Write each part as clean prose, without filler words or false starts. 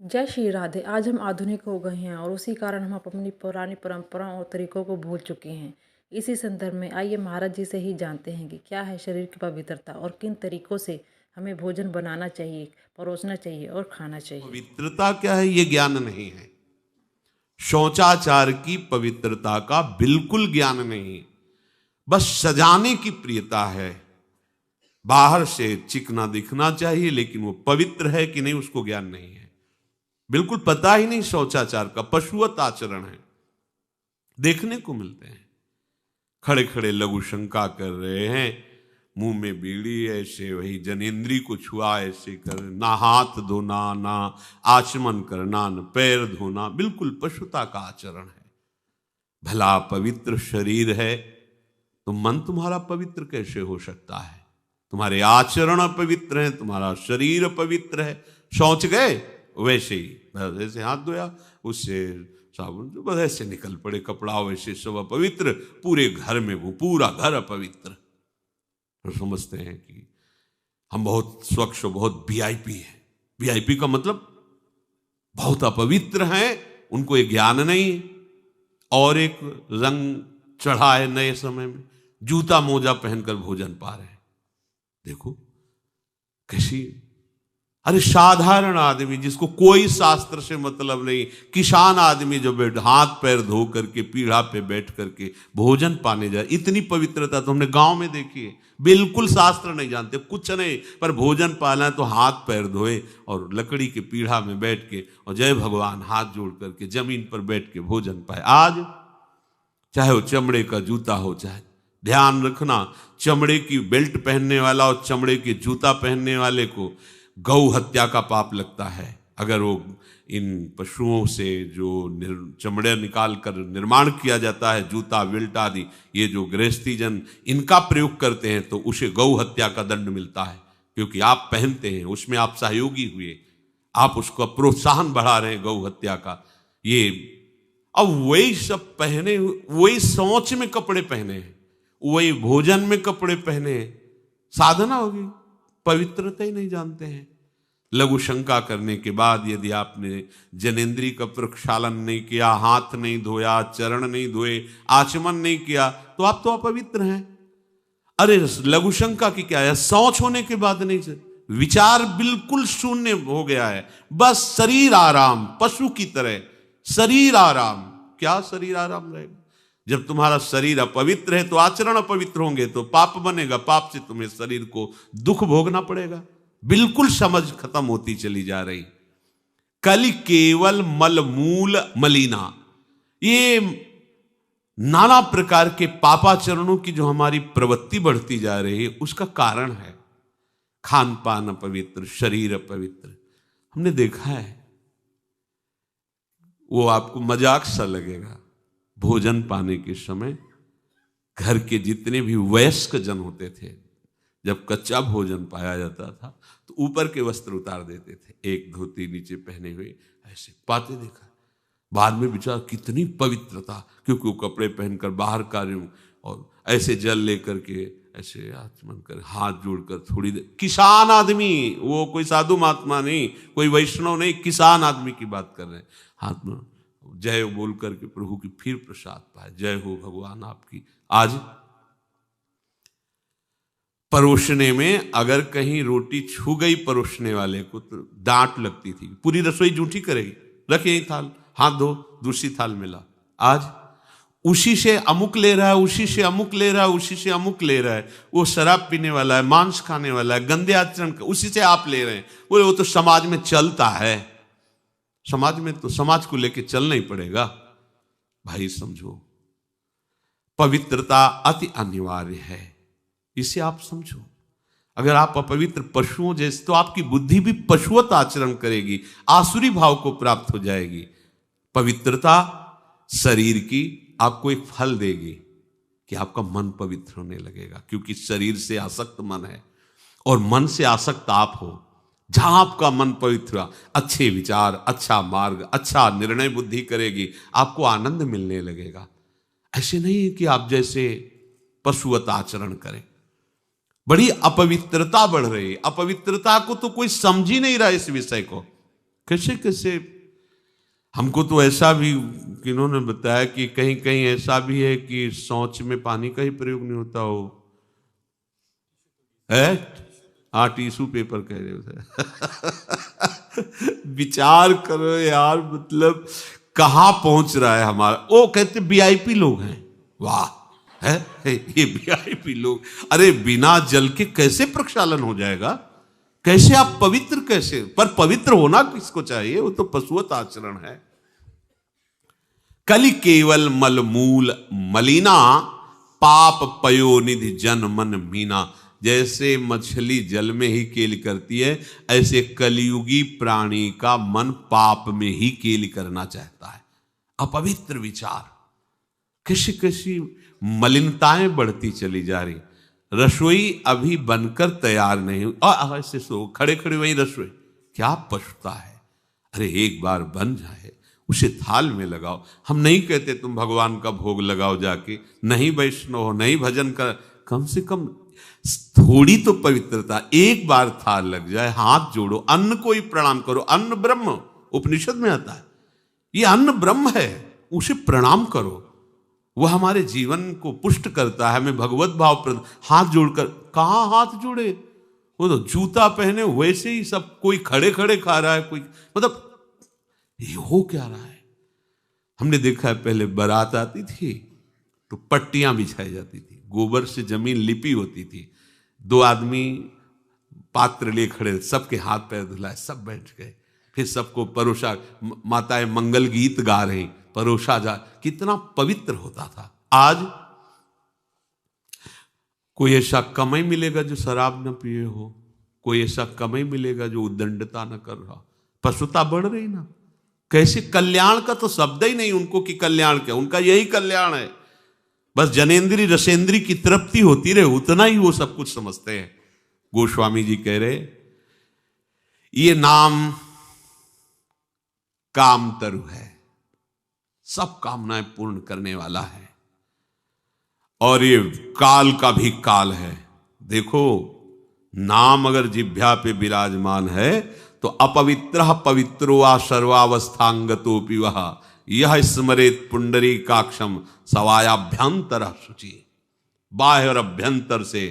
जय श्री राधे। आज हम आधुनिक हो गए हैं और उसी कारण हम अपनी पुरानी परंपराओं और तरीकों को भूल चुके हैं। इसी संदर्भ में आइए महाराज जी से ही जानते हैं कि क्या है शरीर की पवित्रता और किन तरीकों से हमें भोजन बनाना चाहिए, परोसना चाहिए और खाना चाहिए। पवित्रता क्या है ये ज्ञान नहीं है। शौचाचार की पवित्रता का बिल्कुल ज्ञान नहीं, बस सजाने की प्रियता है। बाहर से चिकना दिखना चाहिए, लेकिन वो पवित्र है कि नहीं उसको ज्ञान नहीं है। बिल्कुल पता ही नहीं शौचाचार का, पशुवत आचरण है। देखने को मिलते हैं खड़े खड़े लघु शंका कर रहे हैं, मुंह में बीड़ी, ऐसे वही जनेन्द्री को छुआ ऐसे कर, ना हाथ धोना, ना आचमन करना, न पैर धोना, बिल्कुल पशुता का आचरण है। भला पवित्र शरीर है तो मन तुम्हारा पवित्र कैसे हो सकता है? तुम्हारे आचरण अपवित्र हैं, तुम्हारा शरीर अपवित्र है। शौच गए वैसे ही, बस ऐसे हाथ धोया, उससे साबुन, बस ऐसे निकल पड़े कपड़ा, वैसे सब अपवित्र, पूरे घर में वो पूरा घर अपवित्र। तो समझते हैं कि हम बहुत स्वच्छ, बहुत वीआईपी हैं। वीआईपी का मतलब बहुत अपवित्र हैं, उनको ये ज्ञान नहीं। और एक रंग चढ़ा है नए समय में, जूता मोजा पहनकर भोजन पा रहे हैं। देखो कैसी, अरे साधारण आदमी जिसको कोई शास्त्र से मतलब नहीं, किसान आदमी जो हाथ पैर धो करके पीढ़ा पे बैठ करके भोजन पाने जाए, इतनी पवित्रता तो हमने गांव में देखी है। बिल्कुल शास्त्र नहीं जानते, कुछ नहीं, पर भोजन पाना है तो हाथ पैर धोए और लकड़ी के पीढ़ा में बैठ के और जय भगवान हाथ जोड़ करके जमीन पर बैठ के भोजन पाए। आज चाहे वो चमड़े का जूता हो, चाहे, ध्यान रखना, चमड़े की बेल्ट पहनने वाला और चमड़े के जूता पहनने वाले को गौ हत्या का पाप लगता है। अगर वो इन पशुओं से जो चमड़े निकाल कर निर्माण किया जाता है, जूता बेल्ट आदि, ये जो गृहस्थी जन इनका प्रयोग करते हैं, तो उसे गौ हत्या का दंड मिलता है। क्योंकि आप पहनते हैं, उसमें आप सहयोगी हुए, आप उसको प्रोत्साहन बढ़ा रहे हैं गौ हत्या का। ये अब वही सब पहने, वही सोच में कपड़े पहने हैं, वही भोजन में कपड़े पहने हैं, साधना होगी, पवित्रता ही नहीं जानते हैं। लघु शंका करने के बाद यदि आपने जनेन्द्री का प्रक्षालन नहीं किया, हाथ नहीं धोया, चरण नहीं धोए, आचमन नहीं किया, तो आप तो अपवित्र हैं। अरे लघु शंका की क्या है, शौच होने के बाद नहीं से विचार बिल्कुल शून्य हो गया है, बस शरीर आराम, पशु की तरह शरीर आराम। क्या शरीर आराम रहेगा? जब तुम्हारा शरीर अपवित्र है तो आचरण अपवित्र होंगे, तो पाप बनेगा, पाप से तुम्हें शरीर को दुख भोगना पड़ेगा। बिल्कुल समझ खत्म होती चली जा रही। कल केवल मल मूल मलिना, ये नाना प्रकार के पापाचरणों की जो हमारी प्रवृत्ति बढ़ती जा रही है, उसका कारण है खान पान अपवित्र, शरीर अपवित्र। हमने देखा है, वो आपको मजाक सा लगेगा, भोजन पाने के समय घर के जितने भी वयस्क जन होते थे, जब कच्चा भोजन पाया जाता था तो ऊपर के वस्त्र उतार देते थे, एक धोती नीचे पहने हुए ऐसे पाते देखा। बाद में विचार कितनी पवित्रता, क्योंकि वो कपड़े पहनकर बाहर कार्यों और ऐसे जल लेकर के ऐसे आचमन कर हाथ जोड़कर थोड़ी देर, किसान आदमी, वो कोई साधु महात्मा नहीं, कोई वैष्णव नहीं, किसान आदमी की बात कर रहे हैं। हाथ में जय बोल करके प्रभु की फिर प्रसाद पाए, जय हो भगवान आपकी। आज परोसने में अगर कहीं रोटी छू गई परोसने वाले को तो डांट लगती थी, पूरी रसोई जूठी करेगी, रखे यही थाल, हाथ धो, दूसरी थाल में ला। आज उसी से अमुक ले रहा है, उसी से अमुक ले रहा है, उसी से अमुक ले रहा है, वो शराब पीने वाला है, मांस खाने वाला है, गंदे आचरण, उसी से आप ले रहे हैं। बोले वो तो समाज में चलता है, समाज में तो समाज को लेके चलना ही पड़ेगा। भाई समझो, पवित्रता अति अनिवार्य है, इसे आप समझो। अगर आप अपवित्र पशुओं जैसे, तो आपकी बुद्धि भी पशुवत आचरण करेगी, आसुरी भाव को प्राप्त हो जाएगी। पवित्रता शरीर की आपको एक फल देगी कि आपका मन पवित्र होने लगेगा, क्योंकि शरीर से आसक्त मन है और मन से आसक्त आप हो। जहां आपका मन पवित्र, अच्छे विचार, अच्छा मार्ग, अच्छा निर्णय बुद्धि करेगी, आपको आनंद मिलने लगेगा। ऐसे नहीं कि आप जैसे पशुवत आचरण करें। बड़ी अपवित्रता बढ़ रही है, अपवित्रता को तो कोई समझ ही नहीं रहा इस विषय को। कैसे कैसे। हमको तो ऐसा भी किन्होंने बताया कि कहीं कहीं ऐसा भी है कि शौच में पानी का ही प्रयोग नहीं होता हो है। हाँ, टिश्यू पेपर कह रहे हो विचार करो यार, मतलब कहाँ पहुंच रहा है हमारा। वो कहते वीआईपी लोग हैं, वाह है ये वीआईपी लोग। अरे बिना जल के कैसे प्रक्षालन हो जाएगा, कैसे आप पवित्र, कैसे। पर पवित्र होना किसको चाहिए, वो तो पशुवत आचरण है। कलि केवल मलमूल मलिना, पाप पयोनिधि जन मन मीना। जैसे मछली जल में ही केली करती है, ऐसे कलियुगी प्राणी का मन पाप में ही केली करना चाहता है। अपवित्र विचार, किसी किसी मलिनताएं बढ़ती चली जा रही। रसोई अभी बनकर तैयार नहीं हुई और ऐसे सो खड़े खड़े वही रसोई, क्या पछता है। अरे एक बार बन जाए उसे थाल में लगाओ। हम नहीं कहते तुम भगवान का भोग लगाओ जाके, नहीं वैष्णव हो, नहीं भजन कर, कम से कम थोड़ी तो पवित्रता। एक बार थाल लग जाए, हाथ जोड़ो, अन्न को ही प्रणाम करो। अन्न ब्रह्म, उपनिषद में आता है, ये अन्न ब्रह्म है, उसे प्रणाम करो। वह हमारे जीवन को पुष्ट करता है, हमें भगवत भाव। हाथ जोड़कर, कहां हाथ जोड़े, वो तो जूता पहने वैसे ही सब, कोई खड़े खड़े खा रहा है, कोई मतलब ये हो क्या रहा है। हमने देखा है पहले बारात आती थी तो पट्टियां बिछाई जाती थी, गोबर से जमीन लिपी होती थी, दो आदमी पात्र लिए खड़े, सबके हाथ पैर धुलाए, सब बैठ गए, फिर सबको परोसा, माताएं मंगल गीत गा रही, परोसा जा, कितना पवित्र होता था। आज कोई ऐसा कमाई मिलेगा जो शराब न पिए हो, कोई ऐसा कमाई मिलेगा जो उद्दंडता न कर रहा। पशुता बढ़ रही ना, कैसे। कल्याण का तो शब्द ही नहीं उनको कि कल्याण क्या, उनका यही कल्याण है, बस जनेन्द्री रसेंद्री की तृप्ति होती रहे, उतना ही वो सब कुछ समझते हैं। गोस्वामी जी कह रहे, ये नाम काम तरु है, सब कामनाएं पूर्ण करने वाला है, और ये काल का भी काल है। देखो, नाम अगर जिह्वा पे विराजमान है तो अपवित्र पवित्रो वा सर्वावस्थांगतोपि वह यह स्मरेत पुंडरीकाक्षम सवायाभ्यंतर शुचि। बाह्य और अभ्यंतर से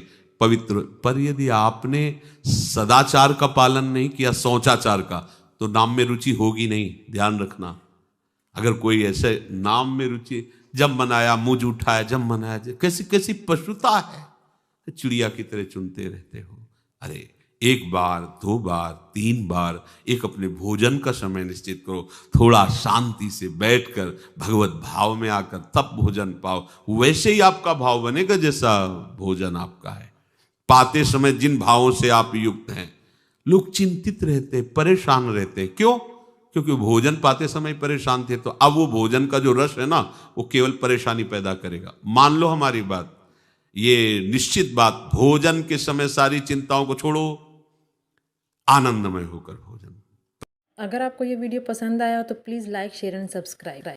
पवित्र। पर यदि आपने सदाचार का पालन नहीं किया, शौचाचार का, तो नाम में रुचि होगी नहीं, ध्यान रखना। अगर कोई ऐसे नाम में रुचि, जब मनाया मुझ उठाया, जब मनाया, कैसी कैसी पशुता है, चिड़िया की तरह चुनते रहते हो। अरे एक बार, दो बार, तीन बार एक अपने भोजन का समय निश्चित करो, थोड़ा शांति से बैठकर भगवत भाव में आकर तब भोजन पाओ, वैसे ही आपका भाव बनेगा जैसा भोजन आपका है। पाते समय जिन भावों से आप युक्त हैं, लोग चिंतित रहते, परेशान रहते, क्यों? क्योंकि भोजन पाते समय परेशान थे, तो अब वो भोजन का जो रस है ना, वो केवल परेशानी पैदा करेगा। मान लो हमारी बात, ये निश्चित बात, भोजन के समय सारी चिंताओं को छोड़ो, आनंदमय होकर भोजन। अगर आपको ये वीडियो पसंद आया हो तो please like, share and subscribe.